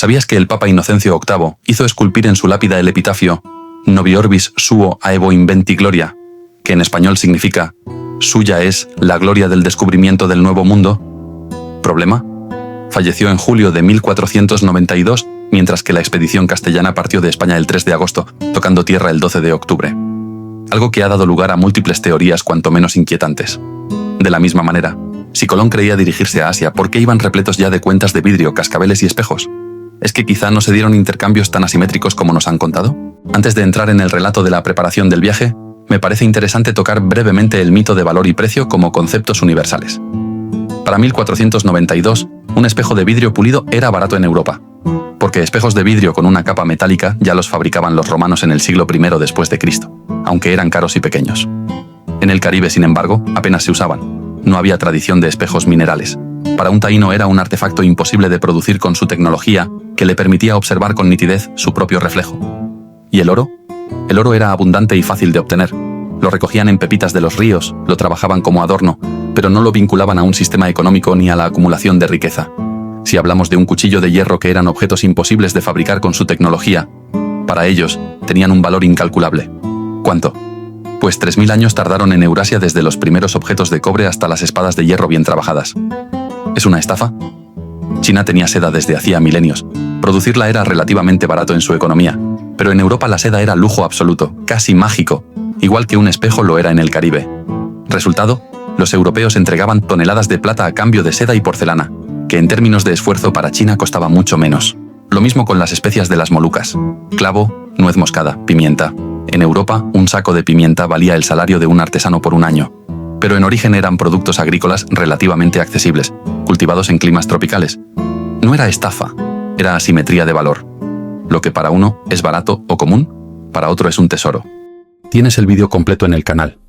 ¿Sabías que el Papa Inocencio VIII hizo esculpir en su lápida el epitafio Novi orbis suo aevo inventi gloria, que en español significa «Suya es la gloria del descubrimiento del Nuevo Mundo»? ¿Problema? Falleció en julio de 1492, mientras que la expedición castellana partió de España el 3 de agosto, tocando tierra el 12 de octubre. Algo que ha dado lugar a múltiples teorías cuanto menos inquietantes. De la misma manera, si Colón creía dirigirse a Asia, ¿por qué iban repletos ya de cuentas de vidrio, cascabeles y espejos? ¿Es que quizá no se dieron intercambios tan asimétricos como nos han contado? Antes de entrar en el relato de la preparación del viaje, me parece interesante tocar brevemente el mito de valor y precio como conceptos universales. Para 1492, un espejo de vidrio pulido era barato en Europa, porque espejos de vidrio con una capa metálica ya los fabricaban los romanos en el siglo I después de Cristo, aunque eran caros y pequeños. En el Caribe, sin embargo, apenas se usaban. No había tradición de espejos minerales. Para un taíno era un artefacto imposible de producir con su tecnología, que le permitía observar con nitidez su propio reflejo. ¿Y el oro? El oro era abundante y fácil de obtener. Lo recogían en pepitas de los ríos, lo trabajaban como adorno, pero no lo vinculaban a un sistema económico ni a la acumulación de riqueza. Si hablamos de un cuchillo de hierro que eran objetos imposibles de fabricar con su tecnología, para ellos tenían un valor incalculable. ¿Cuánto? Pues 3000 años tardaron en Eurasia desde los primeros objetos de cobre hasta las espadas de hierro bien trabajadas. ¿Es una estafa? China tenía seda desde hacía milenios. Producirla era relativamente barato en su economía, pero en Europa la seda era lujo absoluto, casi mágico, igual que un espejo lo era en el Caribe. Resultado, los europeos entregaban toneladas de plata a cambio de seda y porcelana, que en términos de esfuerzo para China costaba mucho menos. Lo mismo con las especias de las Molucas: clavo, nuez moscada, pimienta. En Europa, un saco de pimienta valía el salario de un artesano por un año. Pero en origen eran productos agrícolas relativamente accesibles, cultivados en climas tropicales. No era estafa, era asimetría de valor. Lo que para uno es barato o común, para otro es un tesoro. Tienes el vídeo completo en el canal.